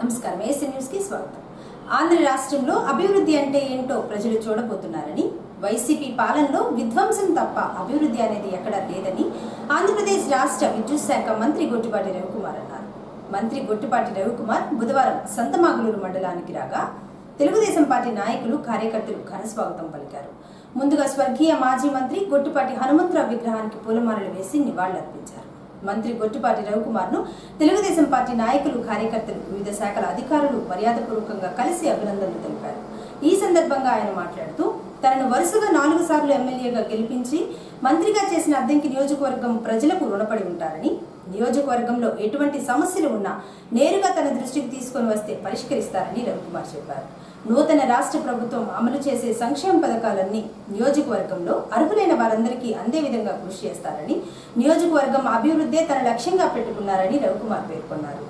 నమస్కారం. AC news కి స్వాగతం. ఆంధ్ర రాష్ట్రంలో అభివృద్ధి అంటే ఏంటో ప్రజలు చూడబోతున్నారని, వైసీపీ పాలనలో విధ్వంసం తప్ప అభివృద్ధి అనేది ఎక్కడా లేదని ఆంధ్రప్రదేశ్ రాష్ట్ర విద్యుత్ శాఖ మంత్రి గొట్టిపాటి రవికుమార్ అన్నారు. మంత్రి గొట్టిపాటి రవికుమార్ బుధవారం సంతమాగులూరు మండలానికి రాగా తెలుగుదేశం పార్టీ నాయకులు, కార్యకర్తలు ఘనస్వాగతం పలికారు. ముందుగా స్వర్గీయ మాజీ మంత్రి గొట్టిపాటి హనుమంతరావు విగ్రహానికి పూలమాలలు వేసి నివాళులర్పించారు. మంత్రి గొట్టిపాటి రవికుమార్ ను తెలుగుదేశం పార్టీ నాయకులు, కార్యకర్తలు, వివిధ శాఖల అధికారులు మర్యాదపూర్వకంగా కలిసి అభినందనలు తెలిపారు. ఈ సందర్భంగా ఆయన మాట్లాడుతూ, తనను వరుసగా 4 సార్లు ఎమ్మెల్యేగా గెలిపించి మంత్రిగా చేసిన అద్దంకి నియోజకవర్గం ప్రజలకు రుణపడి ఉంటారని, నియోజకవర్గంలో ఎటువంటి సమస్యలు ఉన్నా నేరుగా తన దృష్టికి తీసుకొని వస్తే పరిష్కరిస్తారని రవికుమార్ చెప్పారు. నూతన రాష్ట్ర ప్రభుత్వం అమలు చేసే సంక్షేమ పథకాలన్నీ నియోజకవర్గంలో అర్హులైన వారందరికీ అందే విధంగా కృషి చేస్తారని, నియోజకవర్గం అభివృద్ధే తన లక్ష్యంగా పెట్టుకున్నారని రవికుమార్ పేర్కొన్నారు.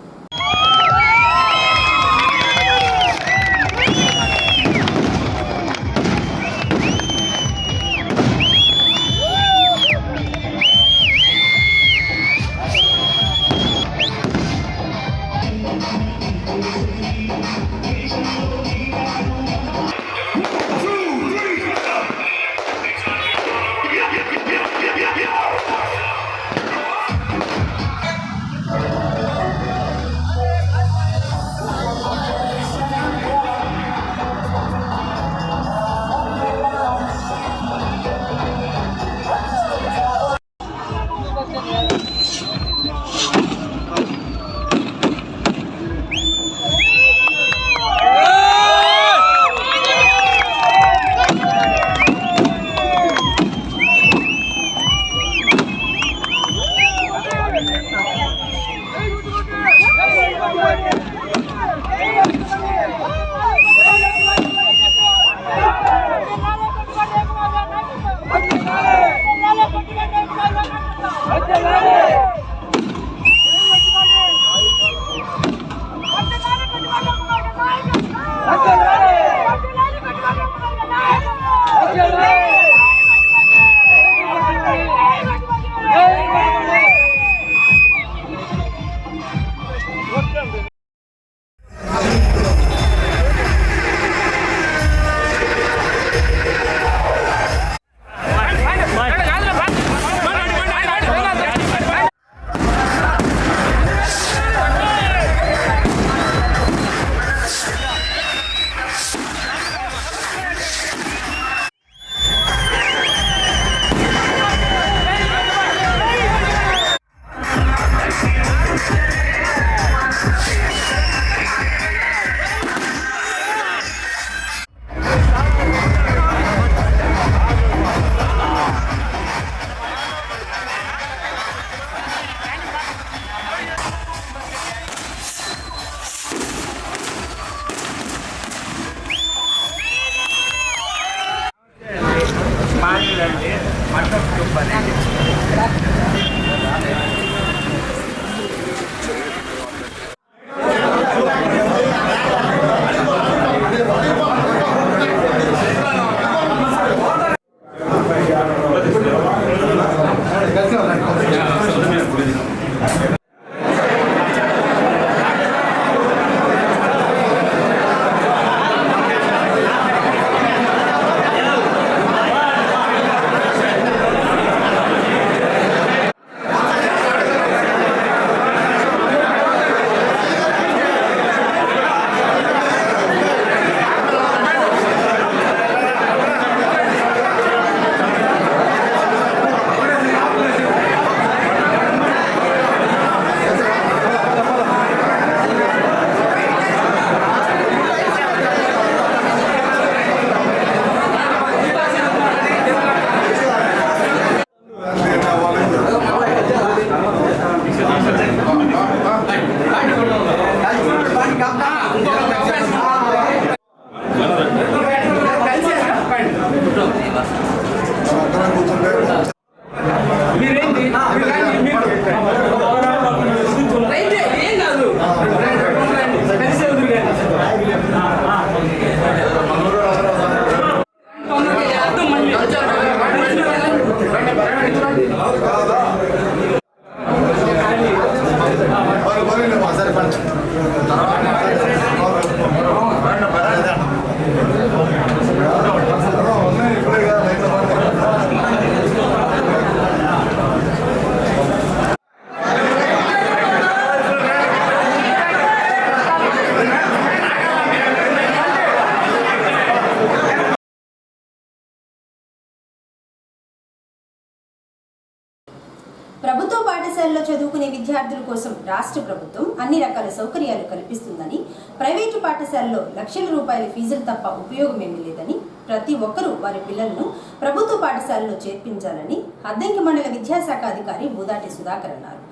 విద్యార్థుల కోసం రాష్ట్ర ప్రభుత్వం అన్ని రకాల సౌకర్యాలు కల్పిస్తుందని, ప్రైవేటు పాఠశాలలో లక్షల రూపాయల ఫీజులు తప్ప ఉపయోగమేమీ లేదని, ప్రతి ఒక్కరూ వారి పిల్లలను ప్రభుత్వ పాఠశాలలో చేర్పించాలని అద్దంకి మండల విద్యాశాఖ అధికారి బూదాటి సుధాకర్ అన్నారు.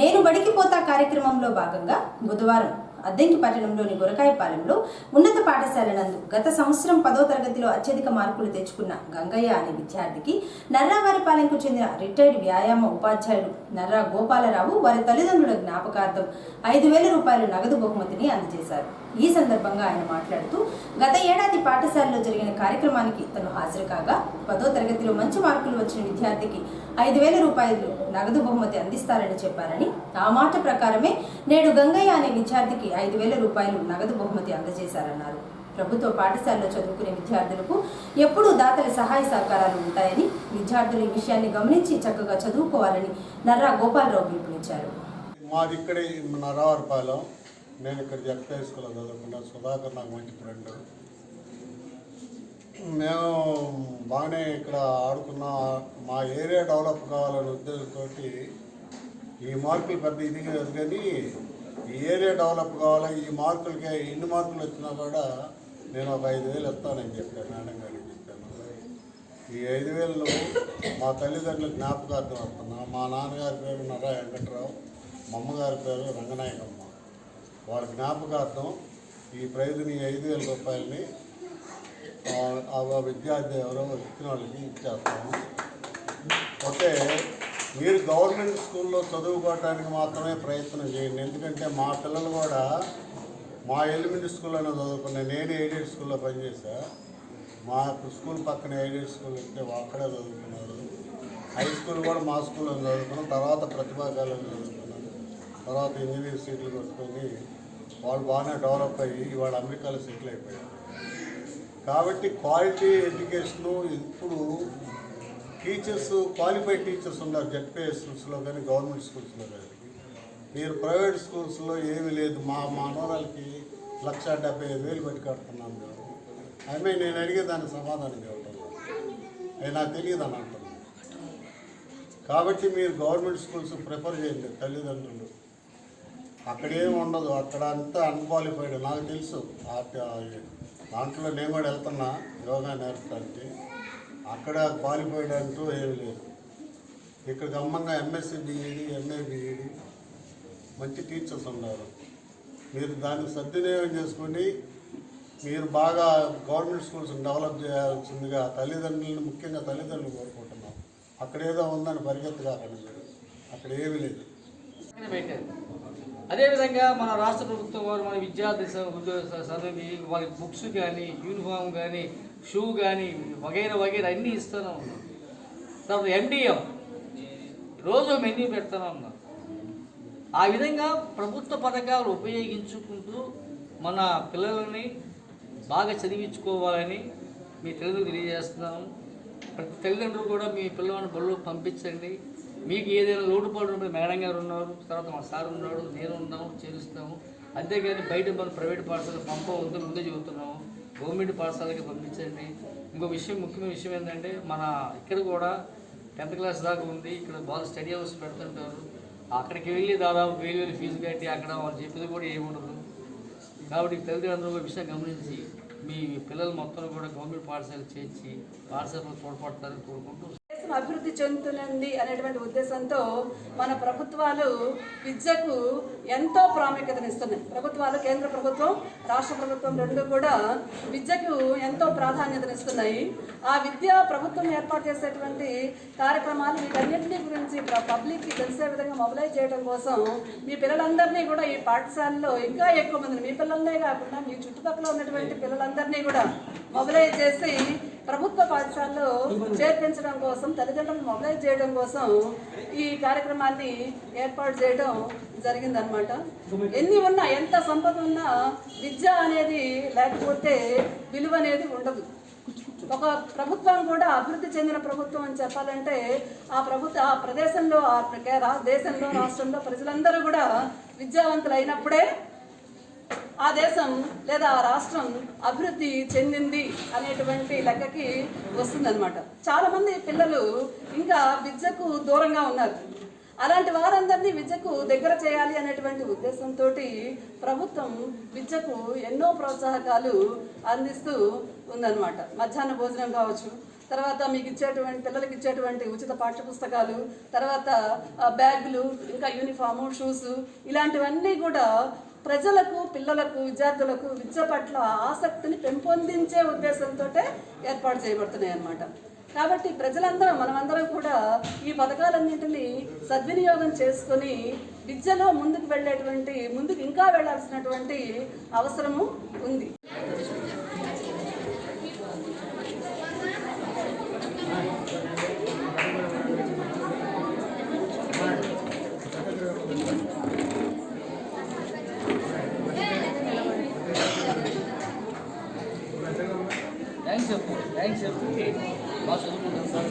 నేను బడికి పోతా కార్యక్రమంలో భాగంగా బుధవారం అద్దంకి పట్టణంలోని గొరకాయపాలెంలో ఉన్నత పాఠశాల నందు గత సంవత్సరం 10వ తరగతిలో అత్యధిక మార్కులు తెచ్చుకున్న గంగయ్య అనే విద్యార్థికి నర్రావారిపాలెంకు చెందిన రిటైర్డ్ వ్యాయామ ఉపాధ్యాయుడు నర్రా గోపాలరావు వారి తల్లిదండ్రుల జ్ఞాపకార్థం 5,000 రూపాయలు నగదు బహుమతిని అందజేశారు. ఈ సందర్భంగా ఆయన మాట్లాడుతూ గత ఏడాది పాఠశాలలో జరిగిన కార్యక్రమానికి తను హాజరు కాగా 10వ తరగతిలో మంచి మార్కులు వచ్చిన విద్యార్థికి 5,000 రూపాయలు నగదు బహుమతి అందిస్తారని చెప్పారని, ఆ మాట ప్రకారమే నేడు గంగయ్య అనే విద్యార్థికి 5,000 రూపాయలు నగదు బహుమతి అందజేశారన్నారు. ప్రభుత్వ పాఠశాలలో చదువుకునే విద్యార్థులకు ఎప్పుడూ దాతల సహాయ సహకారాలు ఉంటాయని, విద్యార్థులు ఈ విషయాన్ని గమనించి చక్కగా చదువుకోవాలని నర్రా గోపాలరావు పిలుపునిచ్చారు. మాది ఇక్కడే నర్రావారిపాలెం. నేను ఇక్కడ జడ్పీ స్కూల్లో చదువుకున్నా. సుధాకర్ నాకు మంచి ఫ్రెండ్. మేము బాగానే ఇక్కడ ఆడుకున్న మా ఏరియా డెవలప్ కావాలనే ఉద్దేశంతో ఈ మార్కులు పెద్ద ఇది కాదు, కానీ ఈ ఏరియా డెవలప్ కావాలి, ఈ మార్కులకి ఎన్ని మార్కులు వచ్చినా కూడా నేను ఒక 5,000 ఇస్తానని చెప్పాను. మేడం గారికి చెప్పాను. ఈ 5,000 మా తల్లిదండ్రుల జ్ఞాపకార్థం వస్తున్నా. మా నాన్నగారి పేరు నర్రా వెంకట్రావు, మా అమ్మగారి పేరు రంగనాయకమ్మ. వాళ్ళ జ్ఞాపకార్థం ఈ ప్రైజ్ని 5,000 రూపాయలని ఆ విద్యార్థి ఎవరో ఇచ్చిన వాళ్ళకి ఇచ్చేస్తాము. ఓకే, మీరు గవర్నమెంట్ స్కూల్లో చదువుకోవడానికి మాత్రమే ప్రయత్నం చేయండి. ఎందుకంటే మా పిల్లలు కూడా మా ఎలిమెంటరీ స్కూల్లోనే చదువుకున్నాను. నేను ఎయిడెడ్ స్కూల్లో పనిచేసా. మా స్కూల్ పక్కన ఎయిడెడ్ స్కూల్ ఉంటే అక్కడే చదువుకున్నారు. హై స్కూల్ కూడా మా స్కూల్లో చదువుకున్నాం. తర్వాత ప్రతిభా కాలేజీలో చదువుకున్నాను. తర్వాత ఇంజనీరింగ్ సీట్లు కొట్టుకొని వాళ్ళు బాగానే డెవలప్ అయ్యి ఇవాళ అమెరికాలో సెటిల్ అయిపోయారు. కాబట్టి క్వాలిటీ ఎడ్యుకేషను ఇప్పుడు టీచర్స్, క్వాలిఫైడ్ టీచర్స్ ఉన్నారు జడ్పీ స్కూల్స్లో కానీ గవర్నమెంట్ స్కూల్స్లో కానీ. మీరు ప్రైవేట్ స్కూల్స్లో ఏమీ లేదు. మా మనోరాలకి 1,75,000 పెట్టి కడుతున్నాను మేము. ఐ నేను అడిగే దానికి సమాధానం చెప్పడం అది నాకు తెలియదు అని అంటున్నాను. కాబట్టి మీరు గవర్నమెంట్ స్కూల్స్ ప్రిఫర్ చేయండి తల్లిదండ్రులు. అక్కడేమి ఉండదు, అక్కడ అంతా అన్క్వాలిఫైడ్. నాకు తెలుసు, దాంట్లో నేను కూడా వెళ్తున్నా యోగా నేర్పడానికి. అక్కడ క్వాలిఫైడ్ అంటూ ఏమి లేదు. ఇక్కడ గమ్మంగా ఎంఎస్సి బీఈడి, ఎంఏ బీఈడి మంచి టీచర్స్ ఉన్నారు. మీరు దాన్ని సద్వినియోగం చేసుకొని మీరు బాగా గవర్నమెంట్ స్కూల్స్ డెవలప్ చేయాల్సిందిగా తల్లిదండ్రులను, ముఖ్యంగా తల్లిదండ్రులు కోరుకుంటున్నాం. అక్కడ ఏదో ఉందని పరిగెత్తు కాకండి మీరు. అక్కడ ఏమీ లేదు. అదేవిధంగా మన రాష్ట్ర ప్రభుత్వం వారు మన విద్యార్థి చదివి వాళ్ళకి బుక్స్ కానీ, యూనిఫామ్ కానీ, షూ కానీ వగైరా వగైరా అన్నీ ఇస్తూనే ఉన్నాం. తర్వాత MDM రోజు మెన్యూ పెడతానే ఉన్నాం. ఆ విధంగా ప్రభుత్వ పథకాలు ఉపయోగించుకుంటూ మన పిల్లలని బాగా చదివించుకోవాలని మీ తల్లిదండ్రులు తెలియజేస్తున్నాము. ప్రతి తల్లిదండ్రులు కూడా మీ పిల్లవాడిని బళ్ళు పంపించండి. మీకు ఏదైనా లోటుపాటు ఉంటే మేడం గారు ఉన్నారు, తర్వాత మా సార్ ఉన్నాడు, నేను ఉన్నాము, చేరుస్తాము. అంతేగాని బయట మన ప్రైవేట్ పాఠశాలకు పంపవద్దు ముందే చెబుతున్నాము. గవర్నమెంట్ పాఠశాలకి పంపించండి. ఇంకో విషయం, ముఖ్యమైన విషయం ఏంటంటే మన ఇక్కడ కూడా 10th క్లాస్ దాకా ఉంది. ఇక్కడ బాగా స్టడీ అవర్స్ పెడుతుంటారు. అక్కడికి వెళ్ళి దాదాపు 1,000 ఫీజు కట్టి అక్కడ వాళ్ళు చెప్పేది కూడా ఏముండదు. కాబట్టి తల్లిదండ్రులు విషయం గమనించి మీ పిల్లలు మొత్తం కూడా గవర్నమెంట్ పాఠశాలకు చేర్చి పాఠశాలలో తోడ్పడతారని కోరుకుంటూ అభివృద్ధి చెందుతుంది అనేటువంటి ఉద్దేశంతో మన ప్రభుత్వాలు విద్యకు ఎంతో ప్రాముఖ్యతనిస్తున్నాయి. ప్రభుత్వాలు, కేంద్ర ప్రభుత్వం, రాష్ట్ర ప్రభుత్వం రెండు కూడా విద్యకు ఎంతో ప్రాధాన్యతనిస్తున్నాయి. ఆ విద్య ప్రభుత్వం ఏర్పాటు చేసేటువంటి కార్యక్రమాలు వీటన్నింటినీ గురించి పబ్లిక్కి తెలిసే విధంగా మొబిలైజ్ చేయడం కోసం మీ పిల్లలందరినీ కూడా ఈ పాఠశాలలో ఇంకా ఎక్కువ మందిని, మీ పిల్లలనే కాకుండా మీ చుట్టుపక్కల ఉన్నటువంటి పిల్లలందరినీ కూడా మొబిలైజ్ చేసి ప్రభుత్వ పాఠశాలలో చేర్పించడం కోసం, తల్లిదండ్రులను మొబిలైజ్ చేయడం కోసం ఈ కార్యక్రమాన్ని ఏర్పాటు చేయడం జరిగిందనమాట. ఎన్ని ఉన్నా, ఎంత సంపద ఉన్నా విద్య అనేది లేకపోతే విలువ అనేది ఉండదు. ఒక ప్రభుత్వం కూడా అభివృద్ధి చెందిన ప్రభుత్వం అని చెప్పాలంటే ఆ ప్రదేశంలో, దేశంలో, రాష్ట్రంలో ప్రజలందరూ కూడా విద్యావంతులు అయినప్పుడే ఆ దేశం లేదా ఆ రాష్ట్రం అభివృద్ధి చెందింది అనేటువంటి లెక్కకి వస్తుందన్నమాట. చాలామంది పిల్లలు ఇంకా విద్యకు దూరంగా ఉన్నారు. అలాంటి వారందరినీ విద్యకు దగ్గర చేయాలి అనేటువంటి ఉద్దేశంతో ప్రభుత్వం విద్యకు ఎన్నో ప్రోత్సాహకాలు అందిస్తూ ఉందన్నమాట. మధ్యాహ్న భోజనం కావచ్చు, తర్వాత మీకు ఇచ్చేటువంటి పిల్లలకి ఇచ్చేటువంటి ఉచిత పాఠ్యపుస్తకాలు, తర్వాత బ్యాగులు, ఇంకా యూనిఫాము, షూస్, ఇలాంటివన్నీ కూడా ప్రజలకు, పిల్లలకు, విద్యార్థులకు విద్య పట్ల ఆసక్తిని పెంపొందించే ఉద్దేశంతో ఏర్పాటు చేయబడుతున్నాయి అన్నమాట. కాబట్టి ప్రజలందరం, మనమందరం కూడా ఈ పథకాలన్నింటినీ సద్వినియోగం చేసుకొని విద్యలో ముందుకు ఇంకా వెళ్ళాల్సినటువంటి అవసరము ఉంది. థ్యాంక్స్ చెప్పు బాగా చదువుకుంటాం సార్.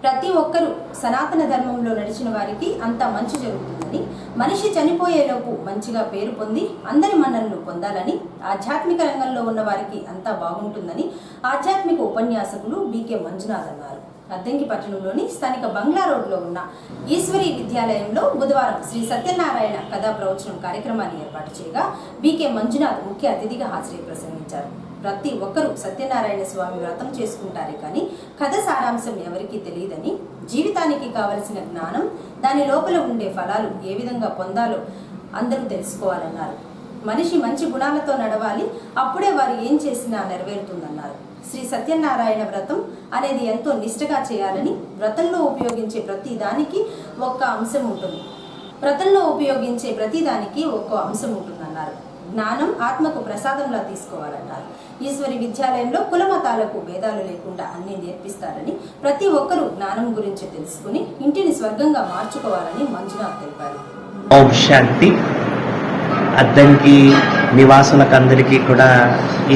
ప్రతి ఒక్కరూ సనాతన ధర్మంలో నడిచిన వారికి అంత మంచి జరుగుతుందని, మనిషి చనిపోయేలోపు మంచిగా పేరు పొంది అందరి మన్ననలు పొందాలని, ఆధ్యాత్మిక రంగంలో ఉన్న వారికి అంతా బాగుంటుందని ఆధ్యాత్మిక ఉపన్యాసకులు బీకే మంజునాథ్ అన్నారు. అద్దంకి పట్టణంలోని స్థానిక బంగ్లా రోడ్లో ఉన్న ఈశ్వరీ విద్యాలయంలో బుధవారం శ్రీ సత్యనారాయణ కథా ప్రవచనం కార్యక్రమాన్ని ఏర్పాటు చేయగా బీకే మంజునాథ్ ముఖ్య అతిథిగా హాజరై ప్రసంగించారు. ప్రతి ఒక్కరూ సత్యనారాయణ స్వామి వ్రతం చేసుకుంటారే కానీ కథ సారాంశం ఎవరికీ తెలియదని, జీవితానికి కావలసిన జ్ఞానం, దాని లోపల ఉండే ఫలాలు ఏ విధంగా పొందాలో అందరూ తెలుసుకోవాలన్నారు. మనిషి మంచి గుణాలతో నడవాలి, అప్పుడే వారు ఏం చేసినా నెరవేరుతుందన్నారు. శ్రీ సత్యనారాయణ వ్రతం అనేది ఎంతో నిష్ఠగా చేయాలని, వ్రతంలో ఉపయోగించే ప్రతి దానికి ఒక్క అంశం ఉంటుందన్నారు. జ్ఞానం ఆత్మకు ప్రసాదంలా తీసుకోవాలన్నారు. ఈశ్వరి విద్యాలయంలో కుల మతాలకు భేదాలు లేకుండా అన్ని నేర్పిస్తారని, ప్రతి ఒక్కరూ జ్ఞానం గురించి తెలుసుకుని ఇంటిని స్వర్గంగా మార్చుకోవాలని మంజునాథ్ తెలిపారు. ఓం శాంతి. అద్దంకి నివాసులకందరికీ కూడా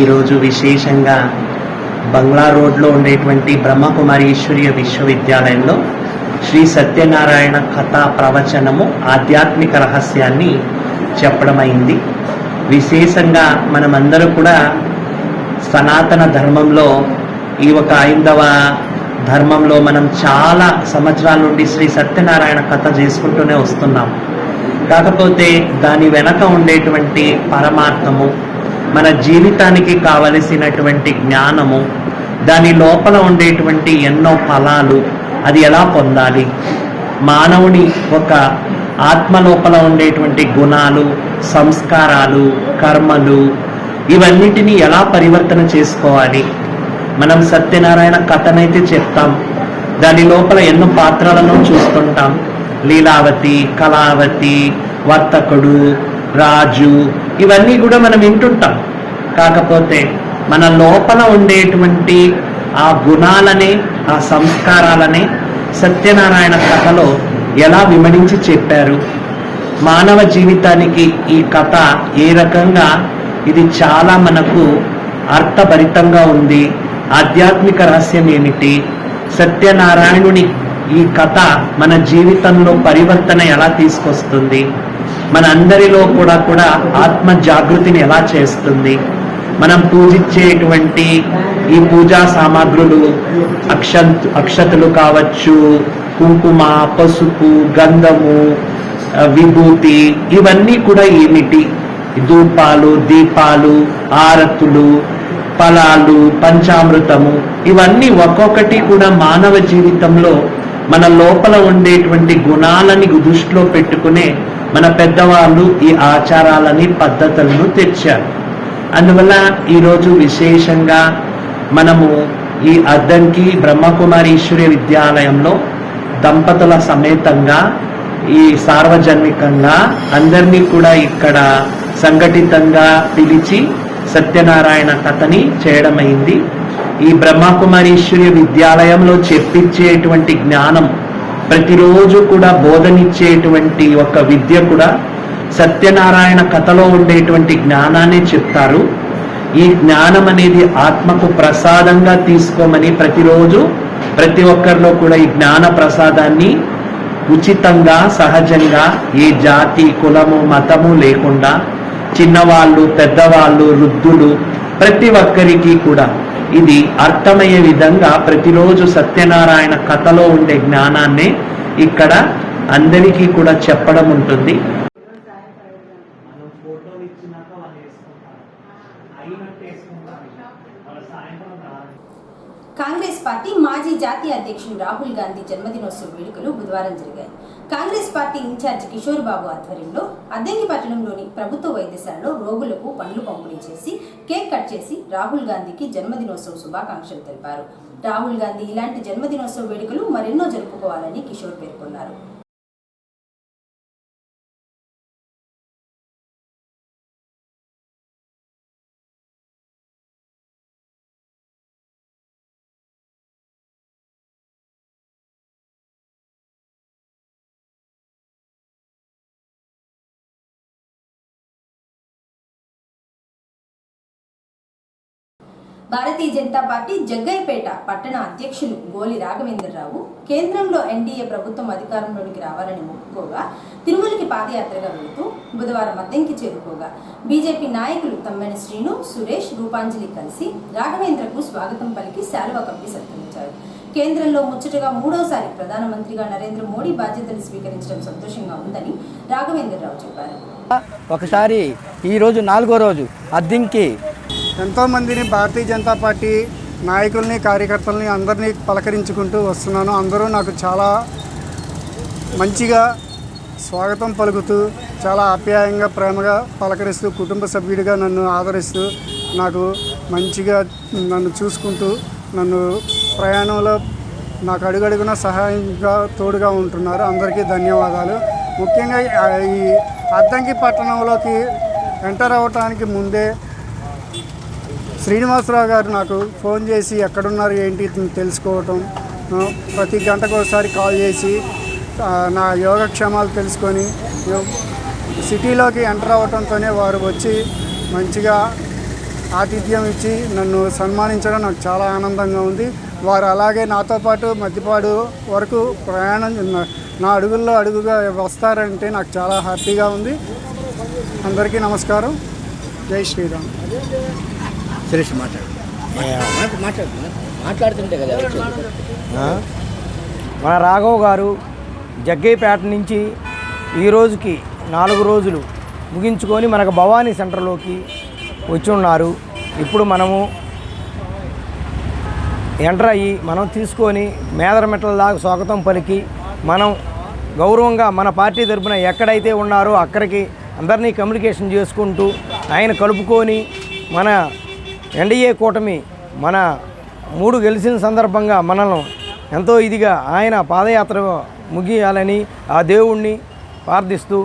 ఈరోజు విశేషంగా బంగ్లా రోడ్లో ఉండేటువంటి బ్రహ్మకుమారి ఈశ్వరీయ విశ్వవిద్యాలయంలో శ్రీ సత్యనారాయణ కథా ప్రవచనము ఆధ్యాత్మిక రహస్యాన్ని చెప్పడమైంది. విశేషంగా మనమందరూ కూడా సనాతన ధర్మంలో, ఈ ఒక 5వ ధర్మంలో మనం చాలా సంవత్సరాల నుండి శ్రీ సత్యనారాయణ కథ చేసుకుంటూనే వస్తున్నాం. కాకపోతే దాని వెనక ఉండేటువంటి పరమార్థము, మన జీవితానికి కావలసినటువంటి జ్ఞానము, దాని లోపల ఉండేటువంటి ఎన్నో ఫలాలు, అది ఎలా పొందాలి, మానవుని ఒక ఆత్మ లోపల ఉండేటువంటి గుణాలు, సంస్కారాలు, కర్మలు, ఇవన్నిటినీ ఎలా పరివర్తన చేసుకోవాలి. మనం సత్యనారాయణ కథనైతే చెప్తాం, దాని లోపల ఎన్నో పాత్రలను చూస్తుంటాం. లీలావతి, కళావతి, వర్తకుడు, రాజు, ఇవన్నీ కూడా మనం వింటుంటాం. కాకపోతే మన లోపల ఉండేటువంటి ఆ గుణాలనే, ఆ సంస్కారాలనే సత్యనారాయణ కథలో ఎలా వివరించి చెప్పారు. మానవ జీవితానికి ఈ కథ ఏ రకంగా, ఇది చాలా మనకు అర్థభరితంగా ఉంది. ఆధ్యాత్మిక రహస్యం ఏమిటి, సత్యనారాయణుని ఈ కథ మన జీవితంలో పరివర్తన ఎలా తీసుకొస్తుంది, మన అందరిలో కూడా ఆత్మ జాగృతిని ఎలా చేస్తుంది, మనం పూజించేటువంటి ఈ పూజా సామాగ్రులు, అక్షతలు కావచ్చు, కుంకుమ, పసుపు, గంధము, విభూతి, ఇవన్నీ కూడా ఏమిటి, ధూపాలు, దీపాలు, ఆరతులు, ఫలాలు, పంచామృతము, ఇవన్నీ ఒక్కొక్కటి కూడా మానవ జీవితంలో మన లోపల ఉండేటువంటి గుణాలని దృష్టిలో పెట్టుకునే మన పెద్దవాళ్ళు ఈ ఆచారాలని, పద్ధతులను తెచ్చారు. అందువల్ల ఈరోజు విశేషంగా మనము ఈ అద్దంకి బ్రహ్మకుమారి ఈశ్వరీయ విద్యాలయంలో దంపతుల సమేతంగా, ఈ సార్వజనికంగా అందరినీ కూడా ఇక్కడ సంఘటితంగా పిలిచి సత్యనారాయణ కథని చేయడమైంది. ఈ బ్రహ్మకుమారి ఈశ్వరీయ విద్యాలయంలో చెప్పించేటువంటి జ్ఞానం, ప్రతిరోజు కూడా బోధనిచ్చేటువంటి ఒక విద్య కూడా సత్యనారాయణ కథలో ఉండేటువంటి జ్ఞానాన్ని చెప్తారు. ఈ జ్ఞానం అనేది ఆత్మకు ప్రసాదంగా తీసుకోమని ప్రతిరోజు ప్రతి ఒక్కరిలో కూడా ఈ జ్ఞాన ప్రసాదాన్ని ఉచితంగా, సహజంగా, ఏ జాతి, కులము, మతము లేకుండా చిన్నవాళ్ళు, పెద్దవాళ్ళు, వృద్ధులు, ప్రతి ఒక్కరికి కూడా ఇది అర్థమయ్యే విధంగా ప్రతిరోజు సత్యనారాయణ కథలో ఉండే జ్ఞానాన్ని ఇక్కడ అందరికీ కూడా చెప్పడం ఉంటుంది. కాంగ్రెస్ పార్టీ మాజీ జాతీయ అధ్యక్షుడు రాహుల్ గాంధీ జన్మదినోత్సవ వేడుకలు బుధవారం జరిగాయి. కాంగ్రెస్ పార్టీ ఇన్ఛార్జ్ కిషోర్ బాబు ఆధ్వర్యంలో అద్దంకి పట్టణంలోని ప్రభుత్వ వైద్యశాలలో రోగులకు పండ్లు పంపిణీ చేసి కేక్ కట్ చేసి రాహుల్ గాంధీకి జన్మదినోత్సవ శుభాకాంక్షలు తెలిపారు. రాహుల్ గాంధీ ఇలాంటి జన్మదినోత్సవ వేడుకలు మరెన్నో జరుపుకోవాలని కిషోర్ పేర్కొన్నారు. భారతీయ జనతా పార్టీ జగ్గయ్యపేట పట్టణ అధ్యక్షులు గోలి రాఘవేంద్రరావు కేంద్రంలో ఎన్డీఏ ప్రభుత్వం అధికారంలోనికి రావాలని మొక్కుకోగా తిరుమలకి పాదయాత్రగా వెళుతూ బుధవారం అద్దంకి చేరుకోగా బీజేపీ నాయకులు తమ్మెన శ్రీను, సురేష్, రూపాంజలి కలిసి రాఘవేంద్రకు స్వాగతం పలికి శాలువ కప్పి సత్కరించారు. కేంద్రంలో ముచ్చటగా 3వసారి ప్రధానమంత్రిగా నరేంద్ర మోడీ బాధ్యతలు స్వీకరించడం సంతోషంగా ఉందని రాఘవేంద్రరావు చెప్పారు. ఒకసారి ఈరోజు 4వ రోజు అద్దంకి ఎంతోమందిని భారతీయ జనతా పార్టీ నాయకుల్ని, కార్యకర్తల్ని అందరినీ పలకరించుకుంటూ వస్తున్నాను. అందరూ నాకు చాలా మంచిగా స్వాగతం పలుకుతూ, చాలా ఆప్యాయంగా, ప్రేమగా పలకరిస్తూ, కుటుంబ సభ్యుడిగా నన్ను ఆదరిస్తూ, నాకు మంచిగా నన్ను చూసుకుంటూ, నన్ను ప్రయాణంలో నాకు అడుగడుగున సహాయంగా తోడుగా ఉంటున్నారు. అందరికీ ధన్యవాదాలు. ముఖ్యంగా ఈ అద్దంకి పట్టణంలోకి ఎంటర్ అవ్వటానికి ముందే శ్రీనివాసరావు గారు నాకు ఫోన్ చేసి ఎక్కడున్నారు ఏంటి తెలుసుకోవటం, ప్రతి గంటకు ఒకసారి కాల్ చేసి నా యోగక్షేమాలు తెలుసుకొని సిటీలోకి ఎంటర్ అవ్వటంతోనే వారు వచ్చి మంచిగా ఆతిథ్యం ఇచ్చి నన్ను సన్మానించడం నాకు చాలా ఆనందంగా ఉంది. వారు అలాగే నాతో పాటు మధ్యపాడు వరకు ప్రయాణం నా అడుగుల్లో అడుగుగా వస్తారంటే నాకు చాలా హ్యాపీగా ఉంది. అందరికీ నమస్కారం. జై శ్రీరామ్. సురేష్ మాట్లాడుతుంటే కదా మన రాఘవ్ గారు జగ్గయ్యపేట నుంచి ఈ రోజుకి 4 రోజులు ముగించుకొని మనకు భవానీ సెంటర్లోకి వచ్చి ఉన్నారు. ఇప్పుడు మనము ఎంటర్ అయ్యి మనం తీసుకొని మేదరమెట్ల దాకా స్వాగతం పలికి మనం గౌరవంగా మన పార్టీ తరపున ఎక్కడైతే ఉన్నారో అక్కడికి అందరినీ కమ్యూనికేషన్ చేసుకుంటూ ఆయన కలుపుకొని మన ఎన్డీఏ కూటమి మన 3 గెలిచిన సందర్భంగా మనల్ని ఎంతో ఇదిగా ఆయన పాదయాత్ర ముగియాలని ఆ దేవుణ్ణి ప్రార్థిస్తూ